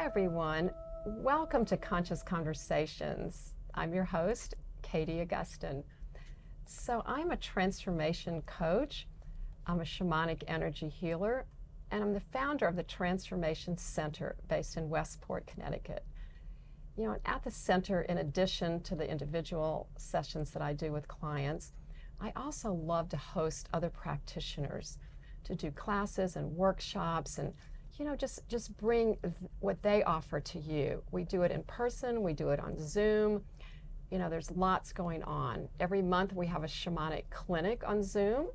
Hi everyone, welcome to Conscious Conversations. I'm your host, Katie Augustyn. So I'm a transformation coach, I'm a shamanic energy healer, and I'm the founder of the Transformation Center based in Westport, Connecticut. You know, at the center, in addition to the individual sessions that I do with clients, I also love to host other practitioners to do classes and workshops and just bring what they offer to you. We do it in person, we do it on Zoom. You know, there's lots going on. Every month we have a shamanic clinic on Zoom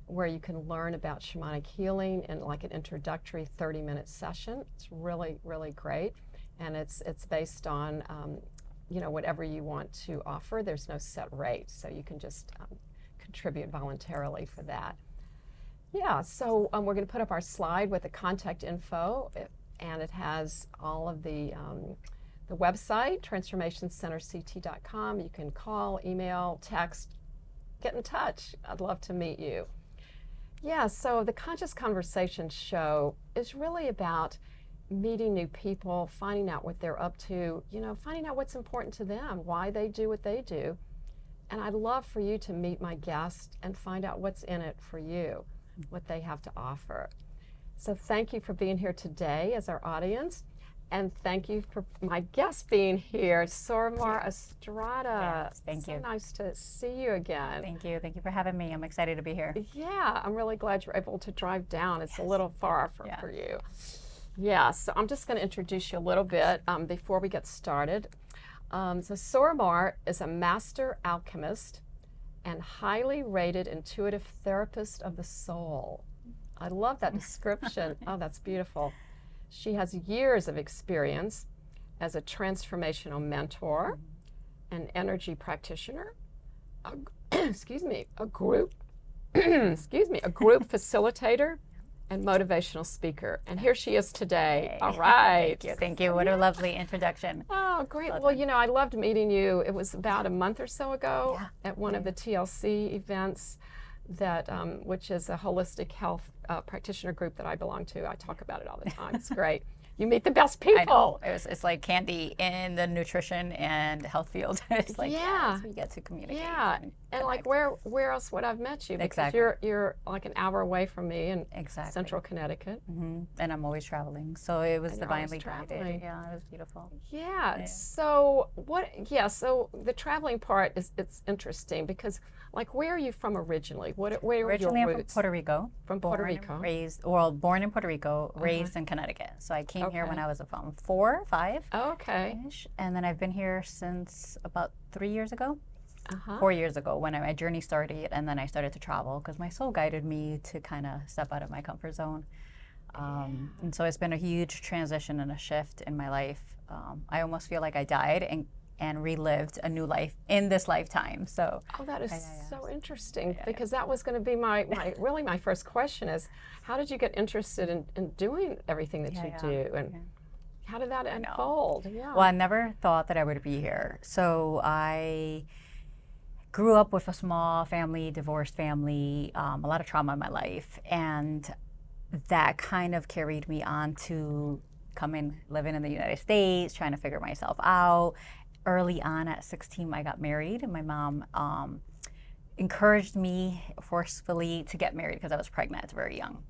where you can learn about shamanic healing in like an introductory 30-minute session. It's really, really great. And it's based on, whatever you want to offer. There's no set rate, so you can just contribute voluntarily for that. Yeah, so we're going to put up our slide with the contact info, and it has all of the website, transformationcenterct.com. You can call, email, text, get in touch. I'd love to meet you. Yeah, so the Conscious Conversation show is really about meeting new people, finding out what they're up to, finding out what's important to them, why they do what they do. And I'd love for you to meet my guest and find out what's in it for you, what they have to offer. So thank you for being here today as our audience, and thank you for my guest being here, Sorimar Estrada. Yes, thank you. So nice to see you again. Thank you for having me. I'm excited to be here. Yeah, I'm really glad you're able to drive down. It's a little far for you. Yeah, so I'm just going to introduce you a little bit before we get started. So Sorimar is a master alchemist and highly rated intuitive therapist of the soul. I love that description. Oh, that's beautiful. She has years of experience as a transformational mentor, an energy practitioner, a group facilitator, and motivational speaker. And here she is today. All right. Thank you. What a lovely introduction. Oh, great. Well, I loved meeting you. It was about a month or so ago at one of the TLC events that, which is a holistic health practitioner group that I belong to. I talk about it all the time. It's great. You meet the best people. I know. It's like candy in the nutrition and health field. It's like, yes, we get to communicate. Yeah. And like, where else would I have met you? Because exactly. You're like an hour away from me in exactly. Central Connecticut. Mm-hmm. And I'm always traveling. So it was divinely guided. Yeah, it was beautiful. Yeah. So so the traveling part it's interesting because like, where are you from originally? Where Originally, are your I'm roots? from Puerto Rico. From Puerto Rico. Born in Puerto Rico, raised in Connecticut. So I came here when I was 4, 5. Okay. And then I've been here since about 3 years ago. 4 years ago when my journey started, and then I started to travel because my soul guided me to kind of step out of my comfort zone. And so it's been a huge transition and a shift in my life. I almost feel like I died and relived a new life in this lifetime. So that is so interesting because that was going to be my first question is, how did you get interested in doing everything that you do, and how did that unfold? Well, I never thought that I would be here. So I grew up with a small family, divorced family, a lot of trauma in my life, and that kind of carried me on to living in the United States, trying to figure myself out. Early on at 16, I got married, and my mom encouraged me forcefully to get married because I was pregnant very young.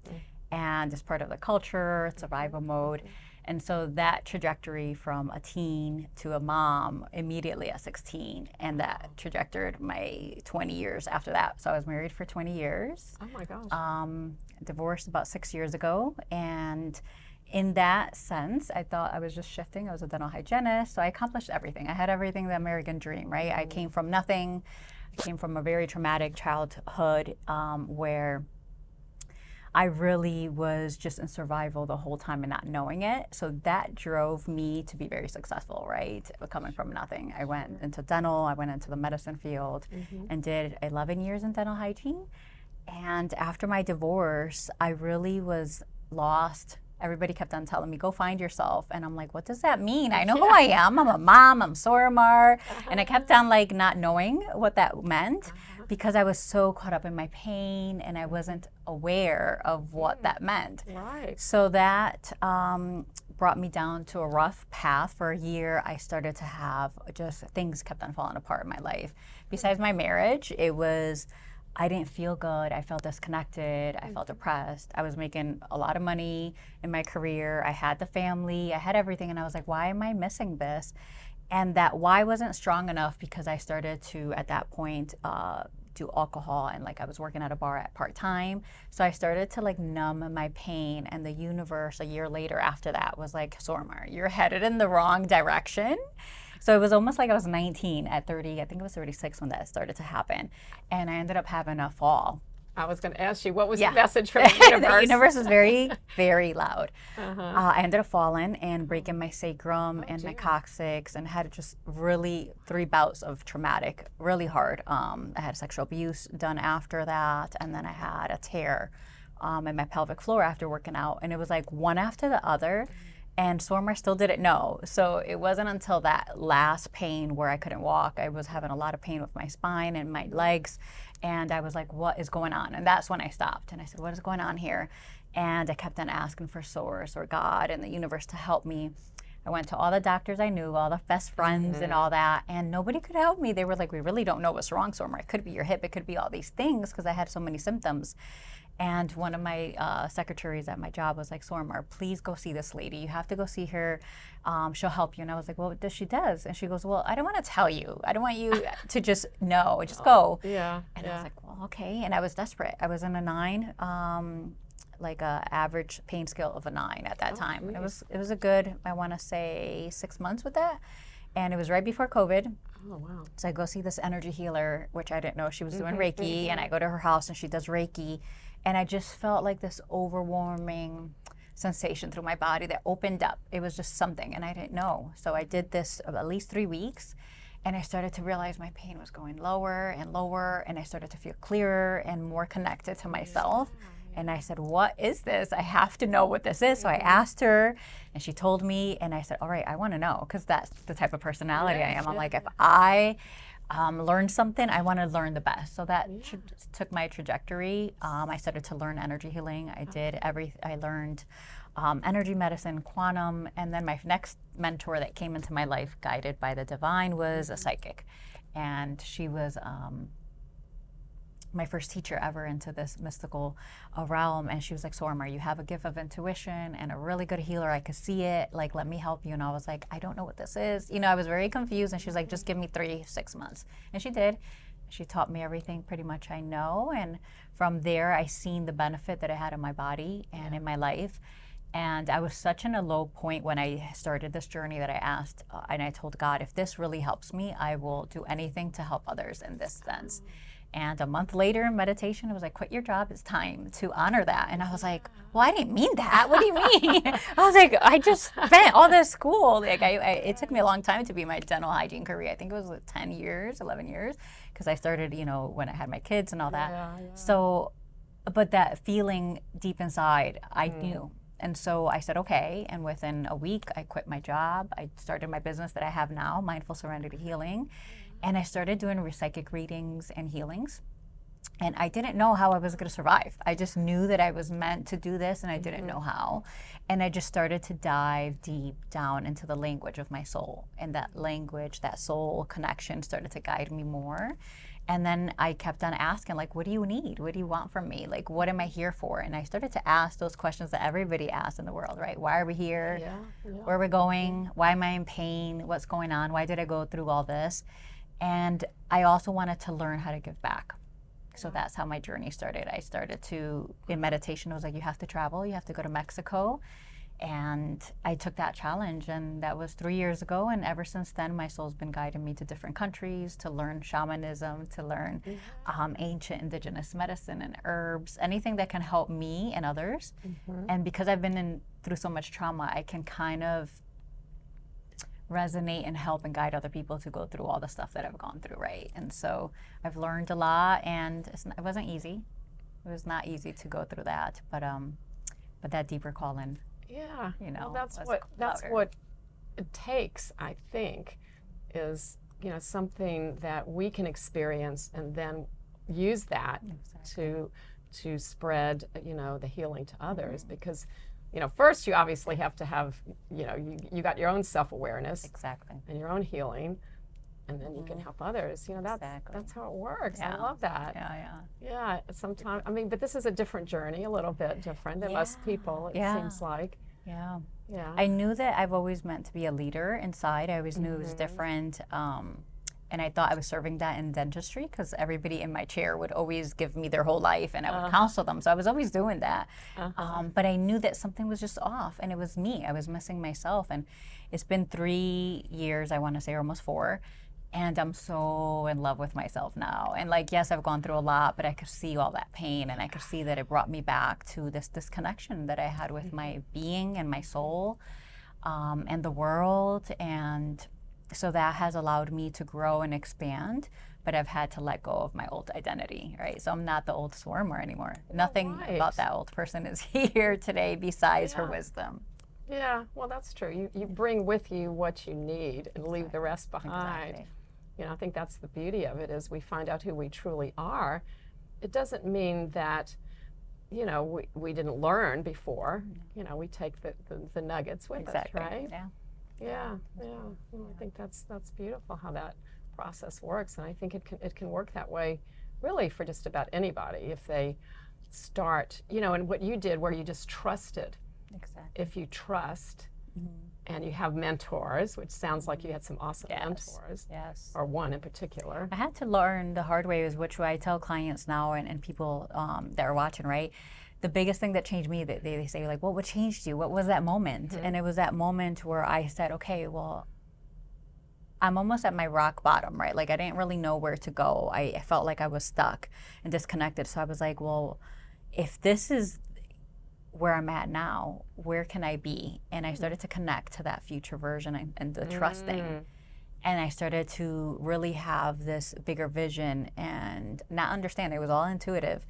And it's part of the culture, survival mode. And so that trajectory from a teen to a mom immediately at 16, and that trajectoried my 20 years after that. So I was married for 20 years. Oh my gosh. Divorced about 6 years ago, and in that sense, I thought I was just shifting. I was a dental hygienist, so I accomplished everything. I had everything, the American dream, right? I came from nothing. I came from a very traumatic childhood where I really was just in survival the whole time and not knowing it. So that drove me to be very successful, right? Coming from nothing. I went into dental, I went into the medicine field and did 11 years in dental hygiene. And after my divorce, I really was lost. Everybody kept on telling me, go find yourself. And I'm like, what does that mean? I know who I am. I'm a mom, I'm Sorimar. And I kept on like not knowing what that meant because I was so caught up in my pain and I wasn't aware of what that meant. Right. So that brought me down to a rough path. For a year, I started to have just things kept on falling apart in my life. Besides my marriage, it was, I didn't feel good. I felt disconnected. I felt depressed. I was making a lot of money in my career. I had the family. I had everything. And I was like, why am I missing this? And that why wasn't strong enough because I started to, at that point, do alcohol, and like I was working at a bar at part-time. So I started to like numb my pain, and the universe a year later after that was like, Sorimar, you're headed in the wrong direction. So it was almost like I was 19 at 30, I think it was 36 when that started to happen. And I ended up having a fall. I was going to ask you, what was the message from the universe? The universe is very, very loud. I ended up falling and breaking my sacrum and my coccyx, and had just really 3 bouts of traumatic, really hard. I had sexual abuse done after that, and then I had a tear in my pelvic floor after working out. And it was like one after the other. And Sorimar still didn't know. So it wasn't until that last pain where I couldn't walk. I was having a lot of pain with my spine and my legs. And I was like, what is going on? And that's when I stopped. And I said, what is going on here? And I kept on asking for source or God and the universe to help me. I went to all the doctors I knew, all the best friends and all that, and nobody could help me. They were like, we really don't know what's wrong, Sorimar. It could be your hip. It could be all these things, because I had so many symptoms. And one of my secretaries at my job was like, Sorimar, please go see this lady. You have to go see her. She'll help you. And I was like, well, she does. And she goes, well, I don't want to tell you. I don't want you to just know. Just go. Yeah. And I was like, well, okay. And I was desperate. I was in a 9, like a average pain scale of a 9 at that time. And it was a good, I want to say 6 months with that. And it was right before COVID. Oh, wow. So I go see this energy healer, which I didn't know she was doing Reiki. And I go to her house and she does Reiki. And I just felt like this overwhelming sensation through my body that opened up. It was just something, and I didn't know. So I did this at least 3 weeks, and I started to realize my pain was going lower and lower, and I started to feel clearer and more connected to myself. And I said, what is this? I have to know what this is. So I asked her, and she told me, and I said, all right, I want to know, because that's the type of personality I am. I'm like, if I learn something, I want to learn the best. So that took my trajectory. I started to learn energy healing. I learned energy medicine, quantum, and then my next mentor that came into my life, guided by the divine, was a psychic. And she was my first teacher ever into this mystical realm. And she was like, Sorimar, you have a gift of intuition and a really good healer. I could see it. Like, let me help you. And I was like, I don't know what this is. You know, I was very confused. And she was like, just give me 6 months. And she did. She taught me everything pretty much I know. And from there, I seen the benefit that it had in my body and in my life. And I was such in a low point when I started this journey that I asked, and I told God, if this really helps me, I will do anything to help others in this sense. And a month later in meditation, it was like, quit your job, it's time to honor that. And I was like, well, I didn't mean that. What do you mean? I was like, I just spent all this school. Like, it took me a long time to be my dental hygiene career. I think it was like 10 years, 11 years, because I started, you know, when I had my kids and all that. So, but that feeling deep inside, I knew. And so I said, okay. And within a week, I quit my job. I started my business that I have now, Mindful Serenity Healing. And I started doing psychic readings and healings. And I didn't know how I was going to survive. I just knew that I was meant to do this, and I didn't know how. And I just started to dive deep down into the language of my soul. And that language, that soul connection started to guide me more. And then I kept on asking, like, what do you need? What do you want from me? Like, what am I here for? And I started to ask those questions that everybody asks in the world, right? Why are we here? Where are we going? Why am I in pain? What's going on? Why did I go through all this? And I also wanted to learn how to give back. So that's how my journey started. I started to, in meditation, it was like, you have to travel, you have to go to Mexico. And I took that challenge, and that was 3 years ago. And ever since then, my soul's been guiding me to different countries, to learn shamanism, to learn ancient indigenous medicine and herbs, anything that can help me and others. And because I've been through so much trauma, I can kind of resonate and help and guide other people to go through all the stuff that I've gone through, right? And so I've learned a lot, and it wasn't easy. It was not easy to go through that, but that deeper calling. Yeah, you know, well, that's what it takes, I think, is, you know, something that we can experience and then use that to spread, you know, the healing to others, because first you obviously have to have, you got your own self-awareness Exactly. and your own healing, and then you can help others. That's how it works. I love that. Yeah, sometimes, but this is a different journey, a little bit different than most people, it seems like. Yeah. Yeah. I knew that I've always meant to be a leader inside. I always knew it was different. And I thought I was serving that in dentistry because everybody in my chair would always give me their whole life and I would counsel them. So I was always doing that. But I knew that something was just off and it was me. I was missing myself. And it's been 3 years, I want to say, or almost 4. And I'm so in love with myself now. And yes, I've gone through a lot, but I could see all that pain and I could see that it brought me back to this disconnection that I had with my being and my soul and the world. And so that has allowed me to grow and expand, but I've had to let go of my old identity, right? So I'm not the old Sorimar anymore. Nothing about that old person is here today besides her wisdom. Yeah, well, that's true. You bring with you what you need and leave the rest behind. Exactly. I think that's the beauty of it, is we find out who we truly are. It doesn't mean that, we didn't learn before. We take the nuggets with us, right? Yeah. Well, I think that's beautiful how that process works, and I think it can work that way, really, for just about anybody if they start, and what you did, where you just trusted. Exactly. If you trust, and you have mentors, which sounds like you had some awesome mentors. Yes. Or one in particular. I had to learn the hard way, which I tell clients now and people that are watching, right? The biggest thing that changed me, that they say, well, what changed you? What was that moment? And it was that moment where I said, okay, well, I'm almost at my rock bottom, right? I didn't really know where to go. I felt like I was stuck and disconnected. So I was like, well, if this is where I'm at now, where can I be? And I started to connect to that future version and the trusting. And I started to really have this bigger vision and not understand. It was all intuitive.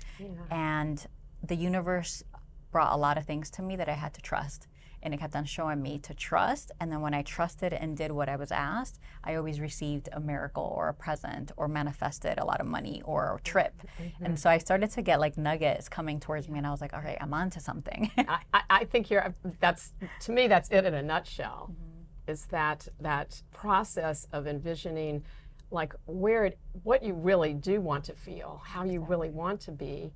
And the universe brought a lot of things to me that I had to trust. And it kept on showing me to trust. And then when I trusted and did what I was asked, I always received a miracle or a present or manifested a lot of money or a trip. And so I started to get nuggets coming towards me, and I was like, all right, I'm on to something. I think to me, that's it in a nutshell, is that process of envisioning what you really do want to feel, how you really want to be,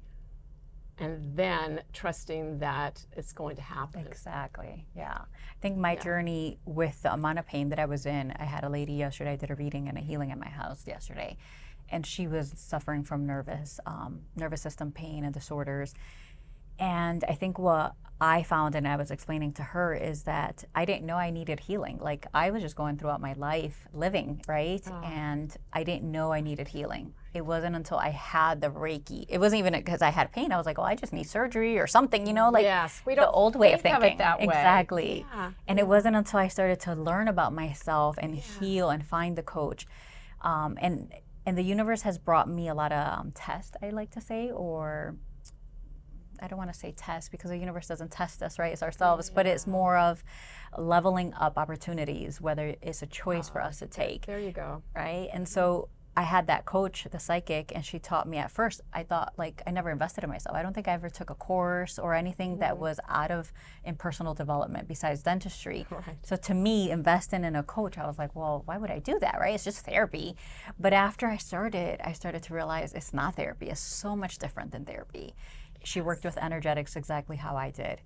and then trusting that it's going to happen. Exactly, yeah. I think my journey with the amount of pain that I was in, I had a lady yesterday, I did a reading and a healing at my house yesterday, and she was suffering from nervous system pain and disorders. And I think what I found, and I was explaining to her, is that I didn't know I needed healing. I was just going throughout my life living, right? And I didn't know I needed healing. It wasn't until I had the Reiki. It wasn't even because I had pain. I was like, well, I just need surgery or something, yes, we don't the old way of thinking. Of it that way. Exactly. And it wasn't until I started to learn about myself and heal and find the coach. And the universe has brought me a lot of tests, I like to say, or I don't want to say test because the universe doesn't test us, right? It's ourselves, but it's more of leveling up opportunities, whether it's a choice for us to take. There you go. Right? And so I had that coach, the psychic, and she taught me at first. I thought, I never invested in myself. I don't think I ever took a course or anything that was in personal development besides dentistry. Right. So to me, investing in a coach, I was like, well, why would I do that, right? It's just therapy. But after I started to realize it's not therapy. It's so much different than therapy. She worked with energetics exactly how I did.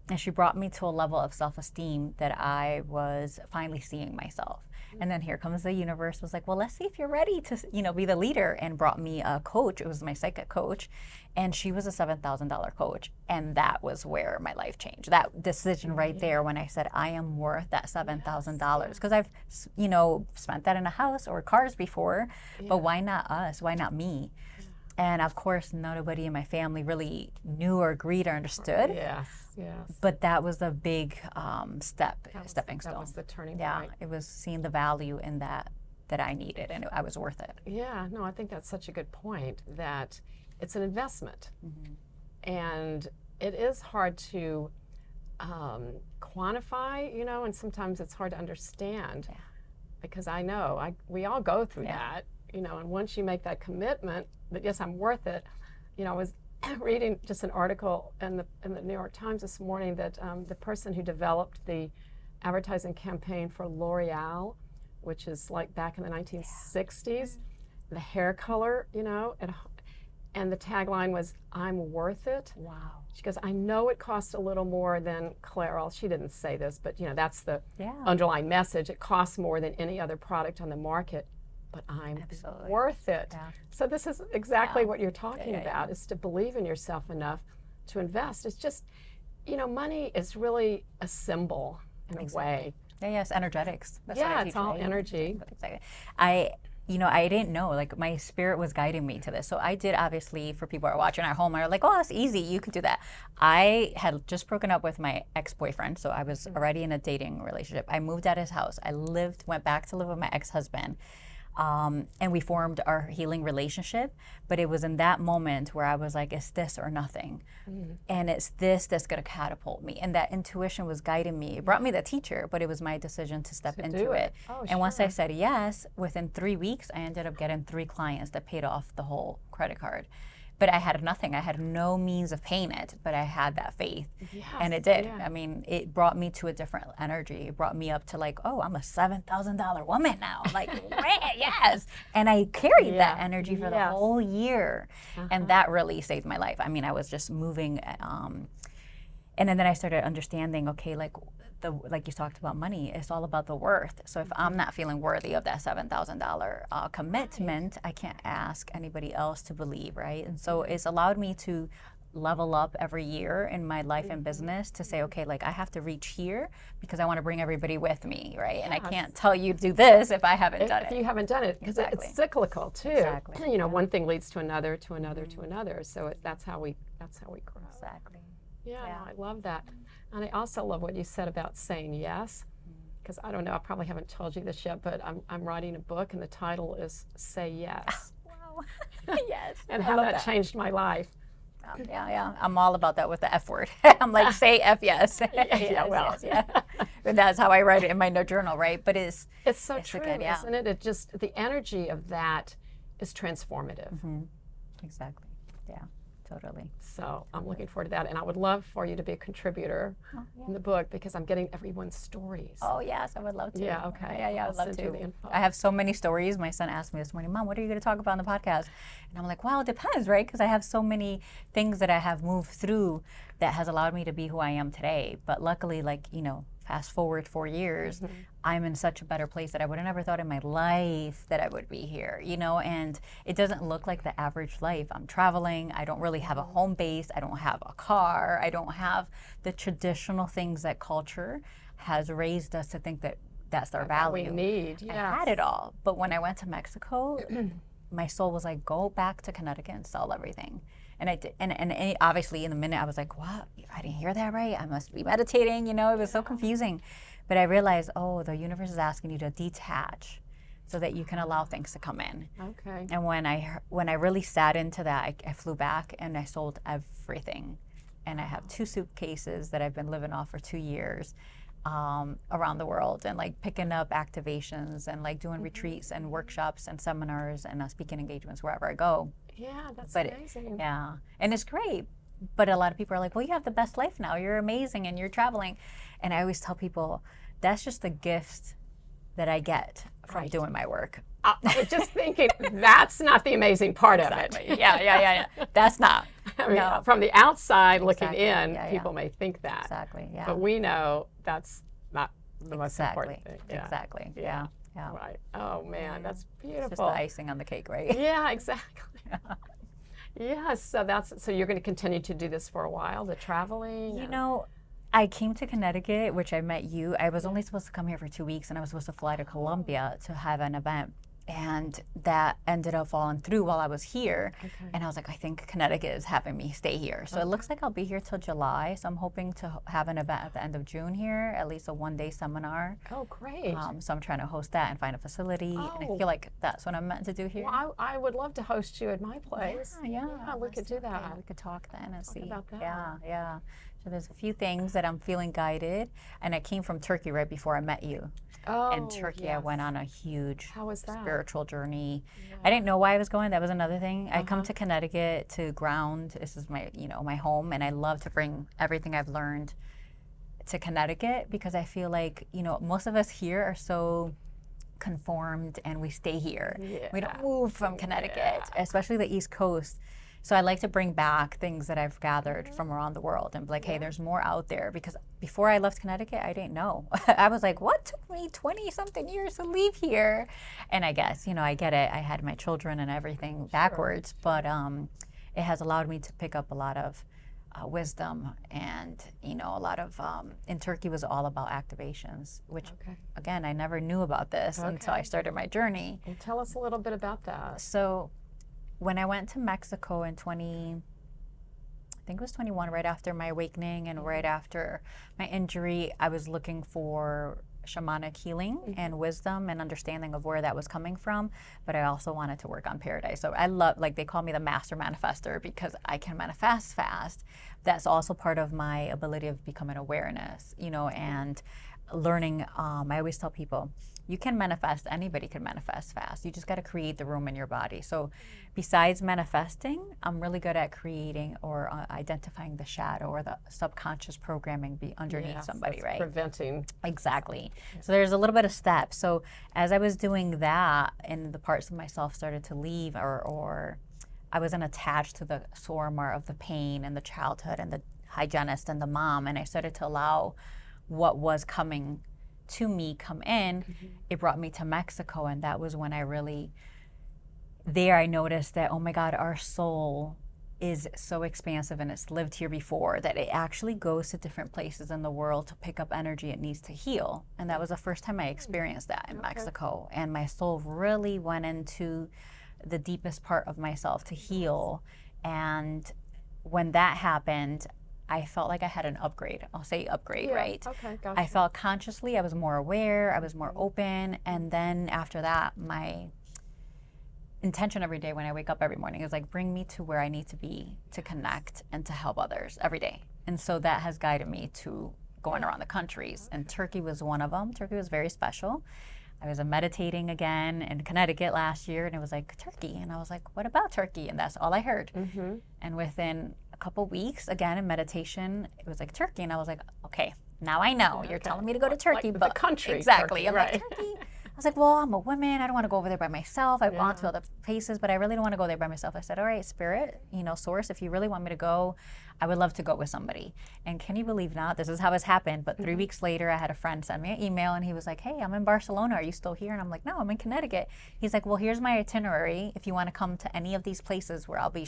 And she brought me to a level of self-esteem that I was finally seeing myself. And then here comes the universe, was like, well, let's see if you're ready to, be the leader, and brought me a coach. It was my psychic coach, and she was a $7,000 coach. And that was where my life changed. That decision right there, when I said, I am worth that $7,000. Because I've, spent that in a house or cars before, but why not us? Why not me? And of course, nobody in my family really knew or agreed or understood. Yes. But that was a big stepping stone. That was the turning point. Yeah, it was seeing the value in that I needed, and I was worth it. Yeah, no, I think that's such a good point, that it's an investment. And it is hard to quantify, and sometimes it's hard to understand. Because I know, we all go through that, and once you make that commitment that, yes, I'm worth it, reading just an article in the New York Times this morning that the person who developed the advertising campaign for L'Oreal, which is like back in the 1960s, the hair color, and the tagline was, "I'm worth it." Wow. She goes, "I know it costs a little more than Clairol." She didn't say this, but that's the underlying message. It costs more than any other product on the market, but I'm worth it. Yeah. So this is exactly what you're talking about, is to believe in yourself enough to invest. It's just, money is really a symbol in a way. Yeah, it's energetics. That's what I teach, it's all right? energy. Exactly. I didn't know, like my spirit was guiding me to this. So I did, obviously, for people who are watching at home, are like, oh, that's easy, you could do that. I had just broken up with my ex-boyfriend, so I was already in a dating relationship. I moved out of his house. Went back to live with my ex-husband. And we formed our healing relationship, but it was in that moment where I was like, it's this or nothing. And it's this that's going to catapult me. And that intuition was guiding me. It brought me the teacher, but it was my decision to step into it. And once I said yes, within 3 weeks, I ended up getting 3 clients that paid off the whole credit card. But I had nothing. I had no means of paying it, but I had that faith. And it did. I mean, it brought me to a different energy. It brought me up to like, oh, I'm a $7,000 woman now. Like, yes. And I carried that energy for the whole year. And that really saved my life. I mean, I was just moving. And then I started understanding, okay, like you talked about money, it's all about the worth. So if I'm not feeling worthy of that $7,000 commitment, I can't ask anybody else to believe, right? And so it's allowed me to level up every year in my life and business to say, okay, like I have to reach here because I want to bring everybody with me, right? And I can't tell you to do this if I haven't done it. If you haven't done it, because it's cyclical too. Exactly. One thing leads to another, to another, to another. So that's how we grow. Exactly. Yeah, no, I love that. And I also love what you said about saying yes, because I don't know, I probably haven't told you this yet, but I'm writing a book and the title is Say Yes. Wow. Yes. And how that changed my life. Yeah. I'm all about that with the F word. I'm like, say F yes. Yes. And that's how I write it in my note journal, right? But it's so true, isn't it? It just, the energy of that is transformative. Exactly. Yeah. Totally. So I'm looking forward to that, and I would love for you to be a contributor in the book because I'm getting everyone's stories. Oh yes, I would love to. Yeah, okay. Yeah, I'll I'd love send you to. the info. I have so many stories. My son asked me this morning, Mom, what are you going to talk about on the podcast? And I'm like, well, it depends, right? Because I have so many things that I have moved through that has allowed me to be who I am today. But luckily, fast forward 4 years, I'm in such a better place that I would have never thought in my life that I would be here, and it doesn't look like the average life. I'm traveling, I don't really have a home base, I don't have a car, I don't have the traditional things that culture has raised us to think that that's our value. We need, I had it all, but when I went to Mexico, my soul was like, go back to Connecticut and sell everything. And I did, and obviously in the minute I was like, what? I didn't hear that right. I must be meditating, it was so confusing. But I realized, the universe is asking you to detach so that you can allow things to come in. Okay. And when I really sat into that, I flew back and I sold everything. And I have 2 suitcases that I've been living off for 2 years around the world, and picking up activations and doing retreats and workshops and seminars and speaking engagements wherever I go. Yeah, that's amazing. And it's great. But a lot of people are like, well, you have the best life now. You're amazing and you're traveling. And I always tell people, that's just a gift that I get from doing my work. I was just thinking, that's not the amazing part of it. Yeah. That's not. I mean, from the outside looking in, people may think that. Exactly, yeah. But we know that's not the most important thing. Exactly, yeah. Right. Oh, man, that's beautiful. It's just the icing on the cake, right? Yeah, exactly. Yes, so you're going to continue to do this for a while, the traveling? I came to Connecticut, which I met you. I was only supposed to come here for 2 weeks, and I was supposed to fly to Columbia to have an event. And that ended up falling through while I was here. And I was like, I think Connecticut is having me stay here. So it looks like I'll be here till July. So I'm hoping to have an event at the end of June here, at least a 1-day seminar. Oh, great. So I'm trying to host that and find a facility. And I feel like that's what I'm meant to do here. Well, I would love to host you at my place. Yeah, we could do that. We could talk then and see. About that. Yeah. So there's a few things that I'm feeling guided. And I came from Turkey right before I met you. Oh, In Turkey, I went on a huge How was that? spiritual journey. Yeah. I didn't know why I was going. That was another thing. I come to Connecticut to ground. This is my, my home, and I love to bring everything I've learned to Connecticut because I feel like, most of us here are so conformed and we stay here. Yeah. We don't move from Connecticut, especially the East Coast. So I like to bring back things that I've gathered from around the world and be like, hey, there's more out there. Because before I left Connecticut, I didn't know. I was like, what took me 20 something years to leave here? And I guess, I get it. I had my children and everything backwards, but it has allowed me to pick up a lot of wisdom and, a lot of, in Turkey was all about activations, which again, I never knew about this until I started my journey. Well, tell us a little bit about that. So when I went to Mexico in I think it was 21, right after my awakening and right after my injury, I was looking for shamanic healing and wisdom and understanding of where that was coming from, but I also wanted to work on paradise. So I love, they call me the master manifester because I can manifest fast. That's also part of my ability of becoming awareness, and learning. I always tell people, you can manifest, anybody can manifest fast. You just got to create the room in your body. So besides manifesting, I'm really good at creating or identifying the shadow or the subconscious programming underneath somebody, right? Preventing. Exactly. So there's a little bit of steps. So as I was doing that and the parts of myself started to leave or I wasn't attached to the Sorimar of the pain and the childhood and the hygenist and the mom, and I started to allow what was coming to me come in, it brought me to Mexico, and that was when I noticed that, oh my God, our soul is so expansive and it's lived here before that it actually goes to different places in the world to pick up energy it needs to heal. And that was the first time I experienced that in Mexico, and my soul really went into the deepest part of myself to heal. And when that happened, I felt like I had an upgrade. I'll say upgrade, right? Okay, gotcha. I felt consciously, I was more aware, I was more open. And then after that, my intention every day when I wake up every morning is bring me to where I need to be to connect and to help others every day. And so that has guided me to going around the countries. And Turkey was one of them. Turkey was very special. I was meditating again in Connecticut last year, and it was Turkey. And I was like, what about Turkey? And that's all I heard. And within a couple weeks, again, in meditation, it was Turkey. And I was like, okay, now I know. You're telling me to go to Turkey. But the country. Exactly. Turkey, I'm like, Turkey? I was like, well, I'm a woman. I don't want to go over there by myself. I've gone to other places, but I really don't want to go there by myself. I said, all right, Spirit, Source, if you really want me to go, I would love to go with somebody. And can you believe not? This is how it's happened. But 3 weeks later, I had a friend send me an email, and he was like, hey, I'm in Barcelona. Are you still here? And I'm like, no, I'm in Connecticut. He's like, well, here's my itinerary. If you want to come to any of these places where I'll be,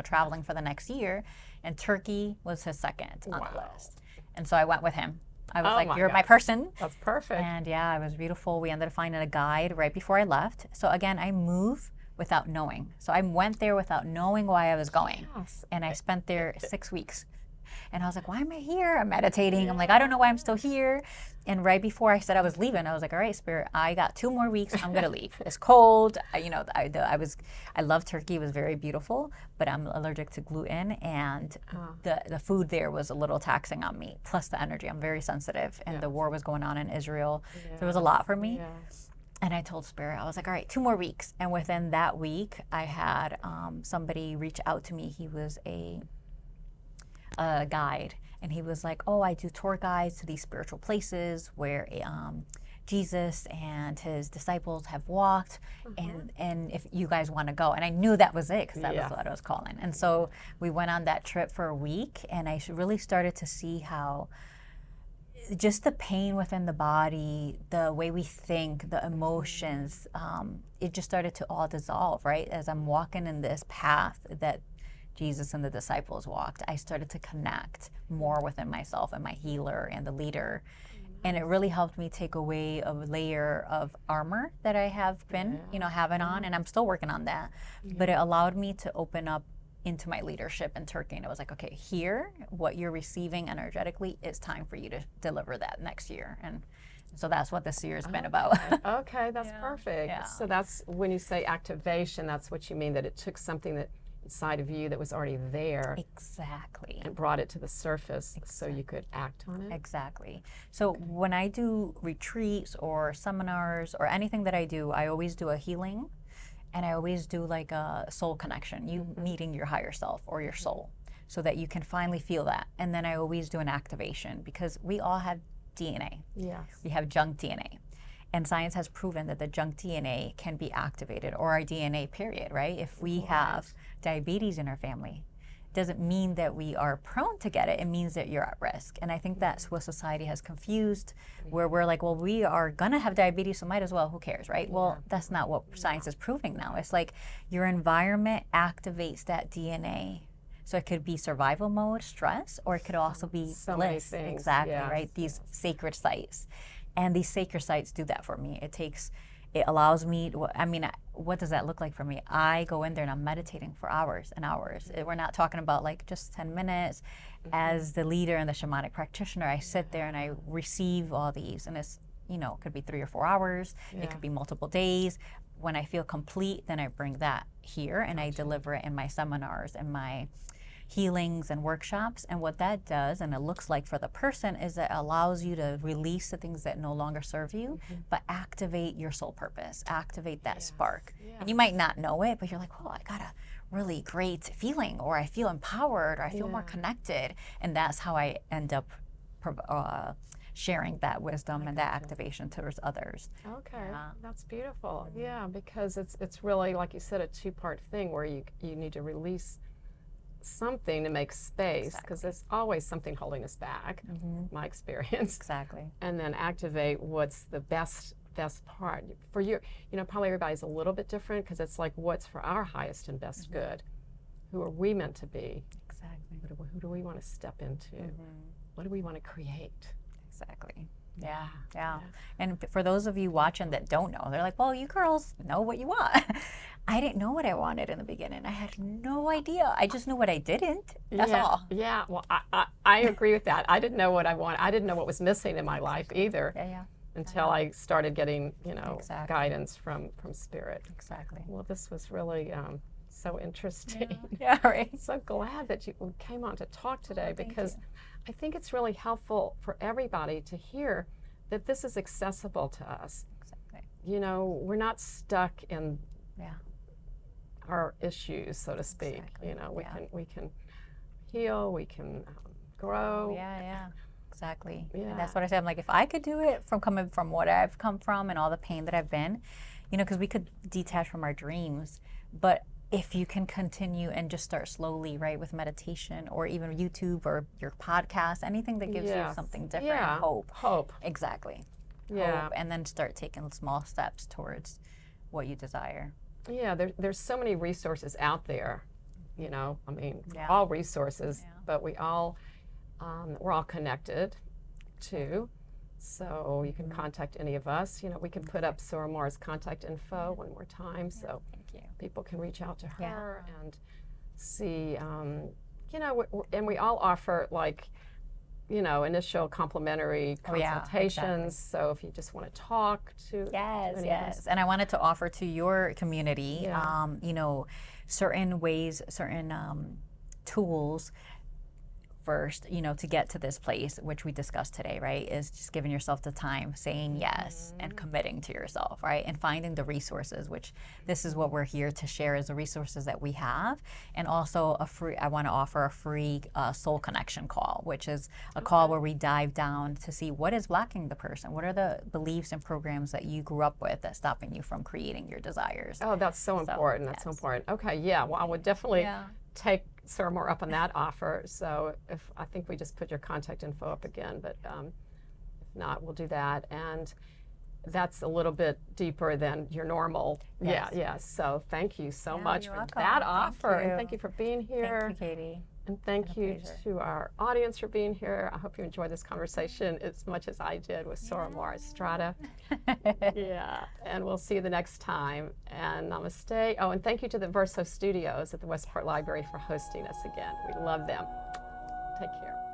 traveling for the next year. And Turkey was his second on the list. And so I went with him. I was like, you're my person. That's perfect. And yeah, it was beautiful. We ended up finding a guide right before I left. So again, I move without knowing. So I went there without knowing why I was going. Yes. And I spent there 6 weeks. And I was like, why am I here? I'm meditating. I'm like, I don't know why I'm still here. And right before I said I was leaving, I was like, all right, Spirit, I got 2 more weeks. I'm going to leave. It's cold. I love Turkey. It was very beautiful, but I'm allergic to gluten. And the food there was a little taxing on me, plus the energy. I'm very sensitive. And the war was going on in Israel. There was a lot for me. And I told Spirit, I was like, all right, 2 more weeks. And within that week, I had somebody reach out to me. He was a guide, and he was like, oh, I do tour guides to these spiritual places where Jesus and his disciples have walked, and if you guys want to go. And I knew that was it, because that was what I was calling. And so we went on that trip for a week, and I really started to see how just the pain within the body, the way we think, the emotions, it just started to all dissolve, right? As I'm walking in this path that Jesus and the disciples walked, I started to connect more within myself and my healer and the leader. And it really helped me take away a layer of armor that I have been, having on, and I'm still working on that. But it allowed me to open up into my leadership in Turkey. And it was like, okay, here, what you're receiving energetically, it's time for you to deliver that next year. And so that's what this year has been about. Okay, that's perfect. So that's when you say activation, that's what you mean, that it took something that inside of you that was already there Exactly. and brought it to the surface so you could act on it? Exactly. So when I do retreats or seminars or anything that I do, I always do a healing, and I always do like a soul connection, you meeting your higher self or your soul, so that you can finally feel that. And then I always do an activation, because we all have DNA. Yes. We have junk DNA. And science has proven that the junk DNA can be activated, or our DNA, period, right? If we have diabetes in our family, doesn't mean that we are prone to get it. It means that you're at risk. And I think that's what society has confused, where we're like, well, we are going to have diabetes, so might as well, who cares, right? Well, that's not what science is proving now. It's like your environment activates that DNA. So it could be survival mode, stress, or it could also be So many bliss. things, Exactly, yes, right? These sacred sites. And these sacred sites do that for me. It allows me, what does that look like for me? I go in there and I'm meditating for hours and hours. We're not talking about like just 10 minutes. As the leader and the shamanic practitioner, I sit there and I receive all these. And it's, it could be 3 or 4 hours. It could be multiple days. When I feel complete, then I bring that here and I deliver it in my seminars and my healings and workshops. And what that does, and it looks like for the person, is it allows you to release the things that no longer serve you, but activate your soul purpose, activate that spark. And you might not know it, but you're like, oh, I got a really great feeling, or I feel empowered, or I feel more connected. And that's how I end up sharing that wisdom and that activation towards others. Okay, that's beautiful. Yeah, because it's really, like you said, a two-part thing where you need to release something to make space, because there's always something holding us back, my experience. Exactly. And then activate what's the best part. For you, probably everybody's a little bit different, because it's like, what's for our highest and best good? Who are we meant to be? Exactly. Who do we want to step into? What do we want to create? Exactly. Yeah. And for those of you watching that don't know, they're like, well, you girls know what you want. I didn't know what I wanted in the beginning. I had no idea. I just knew what I didn't. That's all. Yeah, well, I agree with that. I didn't know what I wanted. I didn't know what was missing in my life either. Until I started getting, guidance from spirit. Exactly. Well, this was really so interesting. Yeah, right. So glad that you came on to talk today, because I think it's really helpful for everybody to hear that this is accessible to us. Exactly. We're not stuck in our issues, so to speak. We can heal, we can grow. Yeah. Exactly. And that's what I said. I'm like, if I could do it coming from what I've come from and all the pain that I've been, because we could detach from our dreams, but if you can continue and just start slowly, right, with meditation or even YouTube or your podcast, anything that gives you something different, hope. Exactly. Hope, and then start taking small steps towards what you desire. Yeah, there's so many resources out there, all resources, but we're all connected too. So you can contact any of us. We can put up Sorimar's contact info one more time, so people can reach out to her and see, and we all offer initial complimentary consultations. So if you just want to talk to Yes. And I wanted to offer to your community, certain ways, certain tools first, to get to this place, which we discussed today, right, is just giving yourself the time, saying yes, and committing to yourself, right, and finding the resources, which this is what we're here to share, is the resources that we have. And also I want to offer a free soul connection call, which is a call where we dive down to see what is blocking the person, what are the beliefs and programs that you grew up with that's stopping you from creating your desires. Oh, that's so important. That's so important. Okay, well, I would definitely take Sorimar up on that offer. So I think we just put your contact info up again, but if not, we'll do that. And that's a little bit deeper than your normal. So thank you so much for that offer. And thank you for being here. Thank you, Katie. And thank you to our audience for being here. I hope you enjoyed this conversation as much as I did with Sorimar Estrada. And we'll see you the next time. And namaste. Oh, and thank you to the Verso Studios at the Westport Library for hosting us again. We love them. Take care.